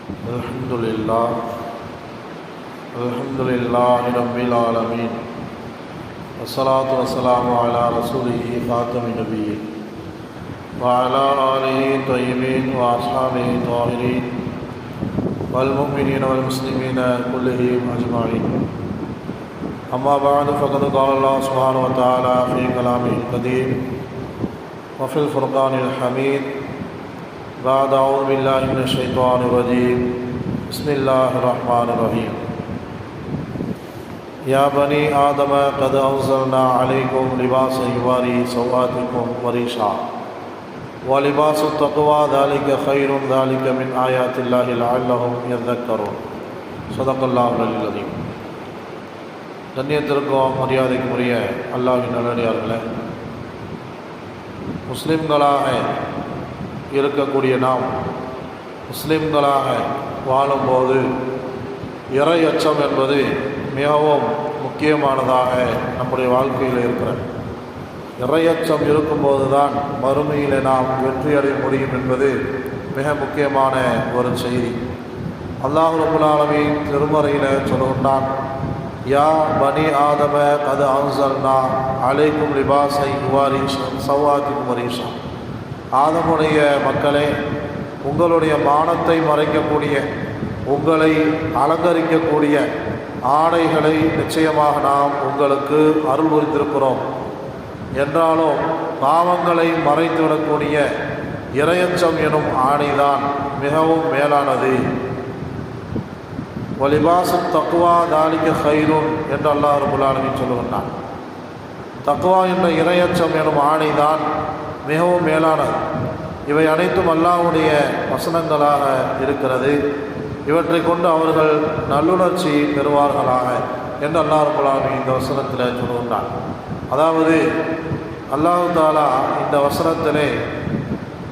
Alhamdulillahi Rabbil Alameen. Wassalatu wassalamu ala rasulihi khatamin nabiyyin wa ala alihi tayyibin wa ashabihi tahirin wal mu'minina wal muslimina kullihim ajma'in. Amma ba'du, faqad qala Allah subhanahu wa ta'ala fi kalamihi al-qadim wa fil furqanil hamid. Ba'da a'udhu billahi minash shaitanir rajim. Bismillahirrahmanirrahim. Ya bani Adam, qad anzalna alaykum libasan yuwari sawatikum wa risha wa libasu taqwa dhalika khairun dhalika min ayatillahi la'allahum yadhakkarun. Sadaqallahu al-azim. கண்ணியத்திற்கும் மரியாதைக்கும் உரிய அல்லாஹ்வின் நல்லடியார்களே, முஸ்லிம்களாக இருக்கக்கூடிய நாம் முஸ்லிம்களாக வாழும்போது இறை அச்சம் என்பது மிகவும் முக்கியமானதாக நம்முடைய வாழ்க்கையில் இருக்கிறது. இறையச்சம் இருக்கும்போது தான் மறுமையில் நாம் வெற்றி அடைய முடியும் என்பது மிக முக்கியமான ஒரு செய்தி. அல்லாஹ் ரப்பல் ஆலமீன் திருமறையில் சொல்கின்றான், யா பனி ஆதம கத் அன்ஸல்னா அலைக்கும் லிபாஸை யுவாரி சவ்ஆத்திக்கும் வரீஷா. ஆதமுடைய மக்களே, உங்களுடைய மானத்தை மறைக்கக்கூடிய, உங்களை அலங்கரிக்கக்கூடிய ஆடைகளை நிச்சயமாக நாம் உங்களுக்கு அருள் புரிந்திருக்கிறோம். என்றாலும் பாவங்களை மறைத்துவிடக்கூடிய இறையச்சம் எனும் ஆடைதான் மிகவும் மேலானது. வலிபாசு தக்குவா தாலிக ஹைருன் என்று அல்லாஹ் ரப்பல் ஆலமீன் சொல்லுகின்றான். தக்குவா என்ற இறையச்சம் எனும் ஆடைதான் மிகவும் மேலானது. இவை அனைத்தும் அல்லாஹ்வுடைய வசனங்களாக இருக்கிறது. இவற்றை கொண்டு அவர்கள் நல்லுணர்ச்சி பெறுவார்களாக என்று அல்லாஹ் ரப்பல் ஆலமீன் இந்த வசனத்தில் சொல்லுகின்றான். அதாவது அல்லாஹ் தஆலா இந்த வசனத்திலே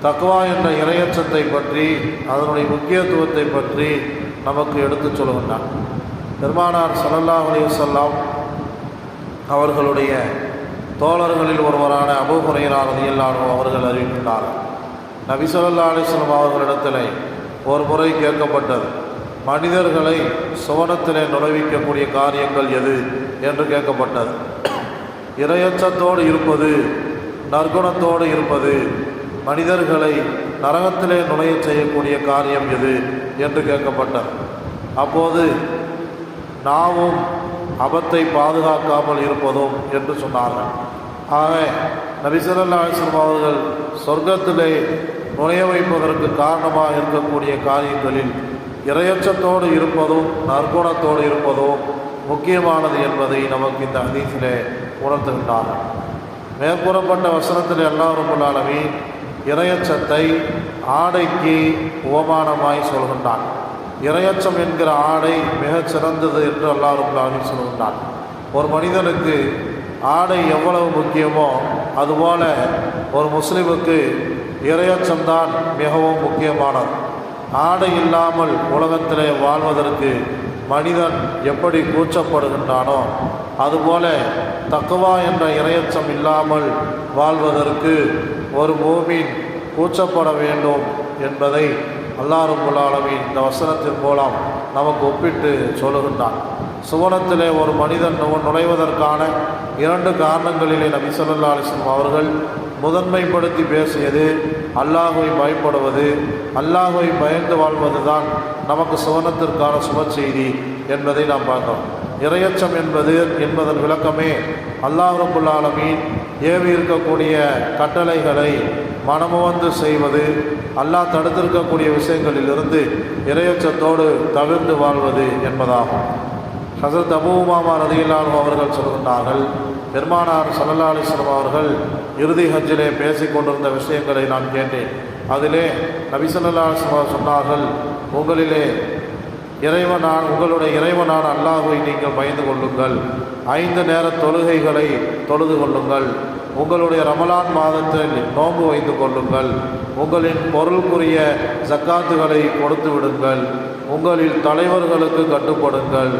தக்வா என்ற இறையச்சத்தை பற்றி, அதனுடைய முக்கியத்துவத்தை பற்றி நமக்கு எடுத்து சொல்லுகின்றான். பெருமானார் ஸல்லல்லாஹு அலைஹி வஸல்லம் அவர்களுடைய தோழர்களில் ஒருவரான அபூ ஹுரைரா ரலியல்லாஹு அன்ஹு அவர்கள் அறிவிக்கின்றார்கள், நபி ஸல்லல்லாஹு அலைஹி வஸல்லம் அவர்களிடத்திலே ஒரு முறை கேட்கப்பட்டது, மனிதர்களை சுவனத்திலே நுழைவிக்கக்கூடிய காரியங்கள் எது என்று கேட்கப்பட்டது. இறையச்சத்தோடு இருப்பது, நற்குணத்தோடு இருப்பது, மனிதர்களை நரகத்திலே நுழைய செய்யக்கூடிய காரியம் எது என்று கேட்கப்பட்டது. அப்போது நாமும் அபத்தை பாதுகாக்காமல் இருப்பதும் என்று சொன்னார்கள். ஆக நபி ஸல்லல்லாஹு அலைஹி வஸல்லம் அவர்கள் சொர்க்கத்திலே நுழைய வைப்பதற்கு காரணமாக இருக்கக்கூடிய காரியங்களில் இறையச்சத்தோடு இருப்பதும் நற்குணத்தோடு இருப்பதும் முக்கியமானது என்பதை நமக்கு இந்த ஹதீஸிலே உணர்த்துகின்றார்கள். மேற்கூறப்பட்ட வசனத்தில் அல்லாஹ் ரப்பல் ஆலமீன் இறையச்சத்தை ஆடைக்கு உவமானமாய் சொல்கின்றான். இறையச்சம் என்கிற ஆடை மிகச் சிறந்தது என்று அல்லாஹ் ரப்பல் ஆலமீன் சொல்கின்றான். ஒரு மனிதனுக்கு ஆடை எவ்வளவு முக்கியமோ அதுபோல ஒரு முஸ்லிமுக்கு இறையச்சம்தான் மிகவும் முக்கியமானது. ஆடை இல்லாமல் உலகத்திலே வாழ்வதற்கு மனிதன் எப்படி கூச்சப்படுகின்றானோ அதுபோல தக்வா என்ற இறையச்சம் இல்லாமல் வாழ்வதற்கு ஒரு மூமின் கூச்சப்பட வேண்டும் என்பதை அல்லாஹ் ரப்பல் ஆலமீன் இந்த வசனத்தின் மூலம் நமக்கு ஒப்பிட்டு சொல்லுகின்றான். சுவனத்திலே ஒரு மனிதன் நுழைவதற்கான 2 காரணங்களிலே நபி ஸல்லல்லாஹு அலைஹி வஸல்லம் அவர்கள் முதன்மைப்படுத்தி பேசியது அல்லாஹ்வை பயப்படுவது, அல்லாஹ்வை பயந்து வாழ்வது தான் நமக்கு சுவனத்திற்கான சுப செய்தி என்பதை நாம் பார்க்கிறோம். இறையச்சம் என்பதன் விளக்கமே அல்லாஹ் ரப்பல் ஆலமீன் ஏவி இருக்கக்கூடிய கட்டளைகளை மனமுவந்து செய்வது, அல்லாஹ் தடுத்திருக்கக்கூடிய விஷயங்களிலிருந்து இறையச்சத்தோடு தவிர்த்து வாழ்வது என்பதாகும். ஹஸரத் அபூ உமாமா ரலியல்லாஹு அன்ஹு அவர்கள் சொல்கின்றார்கள், பெருமானார் ஸல்லல்லாஹு அலைஹி வஸல்லம் அவர்கள் இறுதி ஹஜ்ஜிலே பேசிக் கொண்டிருந்த விஷயங்களை நான் கேட்டேன். அதிலே நபி ஸல்லல்லாஹு அலைஹி வஸல்லம் சொன்னார்கள், உங்களுடைய இறைவனான அல்லாஹ்வை நீங்கள் பயந்து கொள்ளுங்கள், 5 நேர தொழுகைகளை தொழுது கொள்ளுங்கள், உங்களுடைய ரமலான் மாதத்தில் நோன்பு வைத்து கொள்ளுங்கள், உங்களின் பொருளுக்குரிய ஜக்காத்துகளை கொடுத்து விடுங்கள், உங்களில் தலைவர்களுக்கு கட்டுப்படுங்கள்,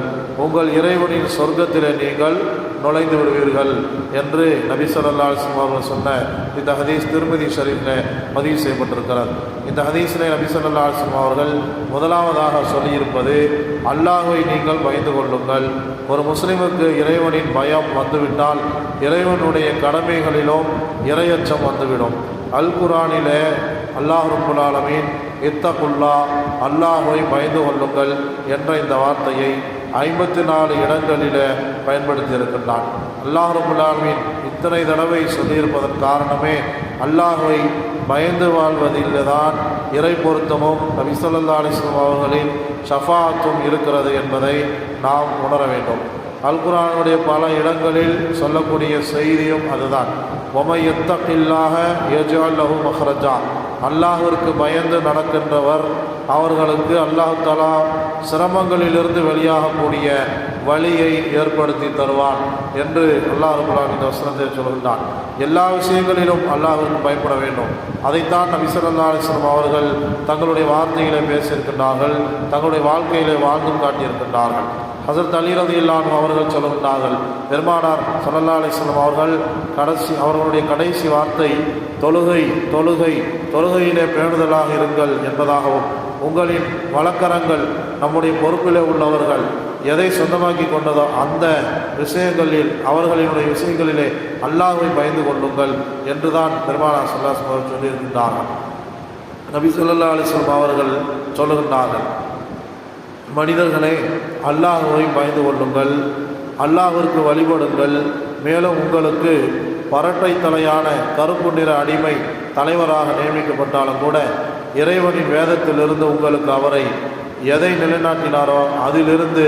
உங்கள் இறைவனின் சொர்க்கத்திலே நீங்கள் நுழைந்து விடுவீர்கள் என்று நபி ஸல்லல்லாஹு அலைஹி வஸல்லம் சொன்ன இந்த ஹதீஸ் திருமதி ஷரீஃபில் பதிவு செய்யப்பட்டிருக்கிறது. இந்த ஹதீஸிலே நபி ஸல்லல்லாஹு அலைஹி வஸல்லம் அவர்கள் முதலாவதாக சொல்லியிருப்பது அல்லாஹ்வை நீங்கள் பயந்து கொள்ளுங்கள். ஒரு முஸ்லிமுக்கு இறைவனின் பயம் வந்துவிட்டால் இறைவனுடைய கடமைகளிலும் இறையச்சம் வந்துவிடும். அல் குர்ஆனிலே அல்லாஹ் ரப்புல் ஆலமீன் இத்தகுல்லா, அல்லாஹ்வை பயந்து கொள்ளுங்கள் என்ற இந்த வார்த்தையை 54 இடங்களிலே பயன்படுத்தி இருக்கின்றான். அல்லாஹ் ரப்புல் ஆலமீன் இத்தனை தடவை சொல்லியிருப்பதன் காரணமே அல்லாஹ்வை பயந்து வாழ்வதில்தான் இறை பொருத்தமும் நபி ஸல்லல்லாஹு அலைஹி வஸல்லம் அவர்களின் ஷஃபாஅத்தும் இருக்கிறது என்பதை நாம் உணர வேண்டும். அல் குர்ஆனுடைய பல இடங்களில் சொல்லக்கூடிய செய்தியும் அதுதான். வமை யத்தகில்லாஹ யஜ்அல் லஹு மக்ரஜா, அல்லாஹ்விற்கு பயந்து நடக்கின்றவர் அவர்களுக்கு அல்லாஹ் தஆலா சிரமங்களிலிருந்து வெளியாகக்கூடிய வழியை ஏற்படுத்தி தருவான் என்று அல்லாஹ் ரப்பல் ஆலமீன் இந்த வசனத்தை சொல்கின்றான். எல்லா விஷயங்களிலும் அல்லாஹ்விற்கு பயப்பட வேண்டும். அதைத்தான் நபி ஸல்லல்லாஹு அலைஹி வஸல்லம் அவர்கள் தங்களுடைய வார்த்தைகளை பேசியிருக்கின்றார்கள், தங்களுடைய வாழ்க்கையிலே வாழ்ந்தும் காட்டியிருக்கின்றார்கள். ஹஸரத் அலி ரலியல்லாஹு அன்ஹு அவர்கள் சொல்கின்றார்கள், பெருமானார் ஸல்லல்லாஹு அலைஹி வஸல்லம் அவர்கள் அவர்களுடைய கடைசி வார்த்தை தொழுகை தொழுகை தொழுகையிலே பேணுதலாக இருங்கள் என்பதாகவும், உங்களின் வழக்கரங்கள் நம்முடைய பொறுப்பிலே உள்ளவர்கள் எதை சொந்தமாக்கி கொண்டதோ அந்த விஷயங்களில் அவர்களினுடைய விஷயங்களிலே அல்லாஹ்வை பயந்து கொள்ளுங்கள் என்றுதான் பெருமானார் ஸல்லல்லாஹு அலைஹி வஸல்லம் சொல்லியிருக்கின்றார்கள். நபி ஸல்லல்லாஹு அலைஹி வஸல்லம் அவர்கள் சொல்லுகின்றார்கள், மனிதர்களே அல்லாஹ்வை பயந்து கொள்ளுங்கள், அல்லாஹ்விற்கு வழிபடுங்கள். மேலும் உங்களுக்கு பரட்டை தலையான கருப்பு நிற அடிமை தலைவராக நியமிக்கப்பட்டாலும் கூட இறைவனின் வேதத்திலிருந்து உங்களுக்கு அவரை எதை நிலைநாட்டினாரோ அதிலிருந்து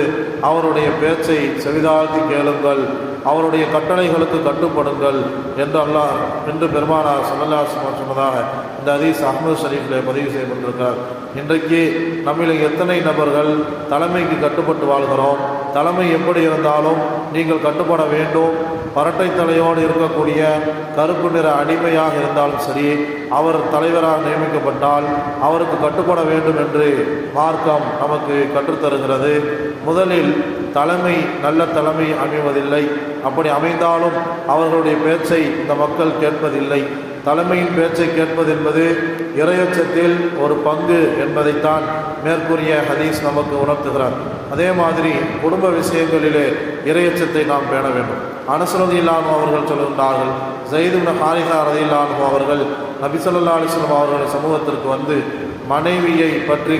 அவருடைய பேச்சை செவிதாழ்த்தி கேளுங்கள், அவருடைய கட்டளைகளுக்கு கட்டுப்படுங்கள் என்று பெருமானார் ஸல்லல்லாஹு அலைஹி வஸல்லம் சொன்னதாக இந்த ஹதீஸ் அஹ்மது ஷரீஃபில் பதிவு செய்யப்பட்டிருக்கிறார். இன்றைக்கு நம்மில் எத்தனை நபர்கள் தலைமைக்கு கட்டுப்பட்டு வாழ்கிறோம்? தலைமை எப்படி இருந்தாலும் நீங்கள் கட்டுப்பட வேண்டும். பரட்டை தலையோடு இருக்கக்கூடிய கருப்பு நிற அடிமையாக இருந்தாலும் சரி, அவர் தலைவராக நியமிக்கப்பட்டால் அவருக்கு கட்டுப்பட வேண்டும் என்று மார்க்கம் நமக்கு கற்றுத்தருகிறது. முதலில் தலைமை நல்ல தலைமை அமைவதில்லை. அப்படி அமைந்தாலும் அவர்களுடைய பேச்சை இந்த மக்கள் கேட்பதில்லை. தலைமையின் பேச்சை கேட்பது என்பது இறையச்சத்தில் ஒரு பங்கு என்பதைத்தான் மேற்கூறிய ஹதீஸ் நமக்கு உணர்த்துகிறார். அதே மாதிரி குடும்ப விஷயங்களிலே இறையச்சத்தை நாம் பேண வேண்டும். அனஸ் ரலியல்லாஹு அன்ஹு அவர்கள் சொல்கின்றார்கள், ஸைத் இப்னு ஹாரிஸா ரலியல்லாஹு அன்ஹு அவர்கள் நபி ஸல்லல்லாஹு அலைஹி வஸல்லம் அவர்களுடைய சமூகத்திற்கு வந்து மனைவியை பற்றி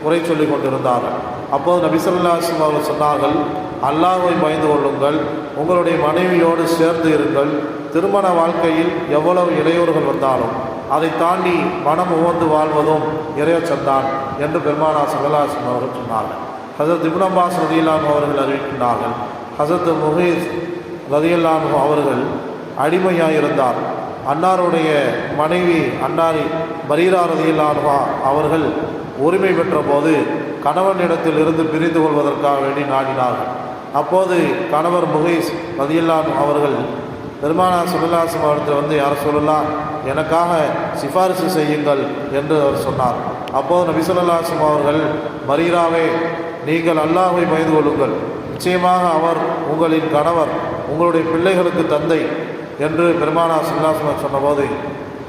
குறை சொல்லி கொண்டிருந்தார்கள். அப்போது நபி ஸல்லல்லாஹு அலைஹி வஸல்லம் அவர்கள் சொன்னார்கள், அல்லாஹ்வை பயந்து கொள்ளுங்கள், உங்களுடைய மனைவியோடு சேர்ந்து இருங்கள். திருமண வாழ்க்கையில் எவ்வளவு இடையூறுகள் வந்தாலும் அதை தாண்டி மனம் உவந்து வாழ்வதும் இறையச்சம்தான் என்று பெருமானார் ஸல்லல்லாஹு அலைஹி வஸல்லம் அவர்கள் சொன்னார்கள். ஹஸரத் இப்னு அப்பாஸ் ரலியல்லாஹு அன்ஹு அவர்கள் அறிவிக்கின்றார்கள், ஹஸரத் முஹீஸ் ரலியல்லாஹு அன்ஹு அவர்கள் அடிமையாயிருந்தார். அன்னாருடைய மனைவி அன்னாரி பரீரா ரலியல்லாஹு அன்ஹா அவர்கள் உரிமை பெற்ற போது கணவனிடத்தில் இருந்து பிரிந்து கொள்வதற்காக வேண்டி நாடினார்கள். அப்போது கணவர் முஹீஸ் ரலியல்லாஹு அன்ஹு அவர்கள் பெருமானார் ஸல்லல்லாஹு அலைஹி வஸல்லம் அவர்கள் வந்து யார் சொல்லலாம், எனக்காக சிபாரிசு செய்யுங்கள் என்று அவர் சொன்னார். அப்போது நபி ஸல்லல்லாஹு அலைஹி வஸல்லம் அவர்கள், பரீராவே, நீங்கள் அல்லாஹ்வை பயந்து கொள்ளுங்கள், நிச்சயமாக அவர் உங்களின் கணவர், உங்களுடைய பிள்ளைகளுக்கு தந்தை என்று பெருமானார் ஸல்லல்லாஹு அலைஹி வஸல்லம் சொன்னபோது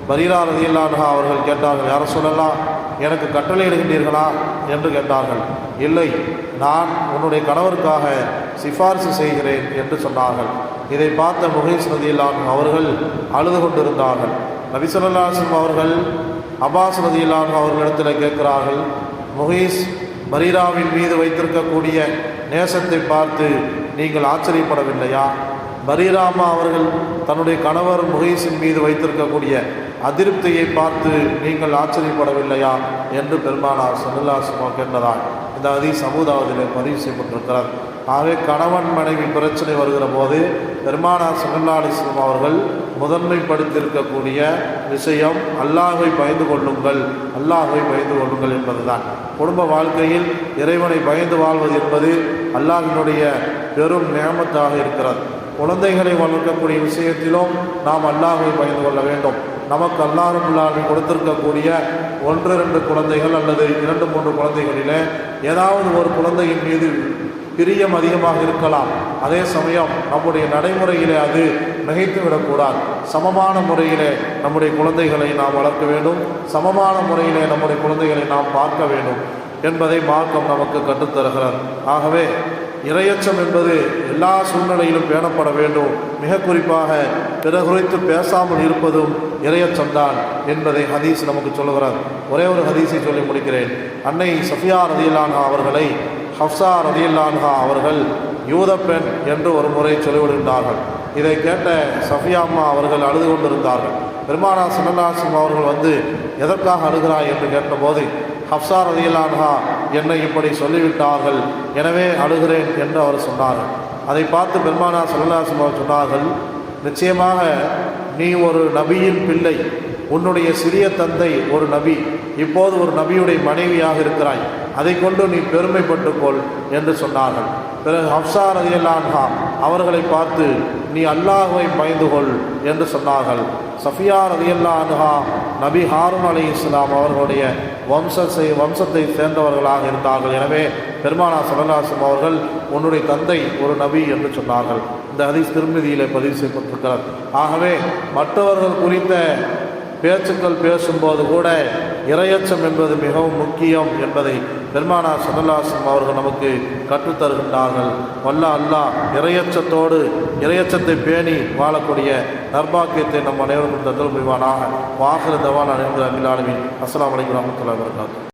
பரீரா ரலியல்லாஹு அன்ஹா அவர்கள் கேட்டார்கள், யார் சொல்லலாம், எனக்கு கட்டளை இடுகின்றீர்களா என்று கேட்டார்கள். இல்லை, நான் உன்னுடைய கணவருக்காக சிபாரிசு செய்கிறேன் என்று சொன்னார்கள். இதை பார்த்த முஹீஸ் ரலியல்லாஹு அன்ஹு அவர்கள் அழுது கொண்டிருந்தார்கள். நபி ஸல்லல்லாஹு அலைஹி வஸல்லம் அவர்கள் அப்பாஸ் ரலியல்லாஹு அன்ஹு அவர்களிடத்தில் கேட்கிறார்கள், முஹீஸ் பரீராவின் மீது வைத்திருக்கக்கூடிய நேசத்தை பார்த்து நீங்கள் ஆச்சரியப்படவில்லையா? பரீராமா அவர்கள் தன்னுடைய கணவர் முஹீஸின் மீது வைத்திருக்கக்கூடிய அதிருப்தியை பார்த்து நீங்கள் ஆச்சரியப்படவில்லையா என்று பெருமானார் ஸல்லல்லாஹு அலைஹி வஸல்லம் கேட்டதால் இந்த ஹதீஸ் அபூதாவுதிலே பதிவு செய்யப்பட்டிருக்கிறார். ஆகவே கணவன் மனைவி பிரச்சனை வருகிற போது பெருமானார் ஸல்லல்லாஹு அலைஹி வஸல்லம் அவர்கள் முதன்மைப்படுத்தியிருக்கக்கூடிய விஷயம் அல்லாஹ்வை பயந்து கொள்ளுங்கள், அல்லாஹ்வை பயந்து கொள்ளுங்கள் என்பதுதான். குடும்ப வாழ்க்கையில் இறைவனை பயந்து வாழ்வது என்பது அல்லாஹ்வினுடைய பெரும் நியமத்தாக இருக்கிறது. குழந்தைகளை வளர்க்கக்கூடிய விஷயத்திலும் நாம் அல்லாஹ்வை பயந்து கொள்ள வேண்டும். நமக்கு அல்லாஹ் ரப்பல் ஆலமீன் கொடுத்திருக்கக்கூடிய 1-2 குழந்தைகள் அல்லது 2-3 குழந்தைகளிலே ஏதாவது ஒரு குழந்தையின் மீது பிரியம் அதிகமாக இருக்கலாம். அதே சமயம் நம்முடைய நடைமுறையிலே அது நகைத்து விடக்கூடாது. சமமான முறையிலே நம்முடைய குழந்தைகளை நாம் வளர்க்க வேண்டும், சமமான முறையிலே நம்முடைய குழந்தைகளை நாம் பார்க்க வேண்டும் என்பதை மார்க்கம் நமக்கு கற்றுத்தருகிறார். ஆகவே இரையச்சம் என்பது எல்லா சூழ்நிலையிலும் பேணப்பட வேண்டும். மிக குறிப்பாக பிறர் குறித்து பேசாமல் இருப்பதும் இரையச்சம்தான் என்பதை ஹதீஸ் நமக்கு சொல்லுகிறார். ஒரே ஒரு ஹதீஸை சொல்லி முடிக்கிறேன். அன்னை சஃபியா ரலியல்லாஹு அன்ஹா அவர்களை ஹஃப்ஸா ரலியல்லாஹு அன்ஹா அவர்கள் யூத பெண் என்று ஒரு முறை சொல்லிவிடுகின்றார்கள். இதை கேட்ட சஃபியா அம்மா அவர்கள் அழுது கொண்டிருந்தார்கள். பெருமானார் ஸல்லல்லாஹு அலைஹி வஸல்லம் அவர்கள் வந்து எதற்காக அழுகிறாய் என்று கேட்டபோது, ஹஃப்ஸா ரலியல்லாஹு அன்ஹா என்னை இப்படி சொல்லிவிட்டார்கள், எனவே அழுகிறேன் என்று அவர் சொன்னார்கள். அதை பார்த்து பெருமானார் ஸல்லல்லாஹு அலைஹி வஸல்லம் சொன்னார்கள், நிச்சயமாக நீ ஒரு நபியின் பிள்ளை, உன்னுடைய சிறிய தந்தை ஒரு நபி, இப்போது ஒரு நபியுடைய மனைவியாக இருக்கிறாய், அதை கொண்டு நீ பெருமைப்பட்டுக்கொள் என்று சொன்னார்கள். பிறகு ஹஃப்ஸா ரலியல்லாஹு அன்ஹா அவர்களை பார்த்து நீ அல்லாஹ்வை பயந்து கொள் என்று சொன்னார்கள். சஃபியா ரலியல்லாஹு அன்ஹா நபி ஹாரூன் அலைஹிஸ்ஸலாம் அவர்களுடைய வம்சத்தை சேர்ந்தவர்களாக இருந்தார்கள். எனவே பெருமானார் ஸல்லல்லாஹு அலைஹி வஸல்லம் அவர்கள் உன்னுடைய தந்தை ஒரு நபி என்று சொன்னார்கள். இந்த ஹதீஸ் திருமிதியிலே பதிவு செய்யப்பட்டிருக்கிறது. ஆகவே மற்றவர்கள் குறித்த பேச்சுக்கள் பேசும்போது கூட இரையச்சம் என்பது மிகவும் முக்கியம் என்பதை பெருமானார் ஸல்லல்லாஹு அலைஹி வஸல்லம் அவர்கள் நமக்கு கற்றுத்தருகின்றார்கள். வல்ல அல்லாஹ் இரையச்சத்தை பேணி வாழக்கூடிய நர்பாக்கியத்தை நம் அனைவருக்கும் தந்தல் புரிவானாக. வாஹிரு தவானா அல்ஹம்துலில்லாஹி ரப்பில் ஆலமீன். அஸ்ஸலாமு அலைக்கும் வரஹ்மத்துல்லாஹி வபரகாத்துஹு.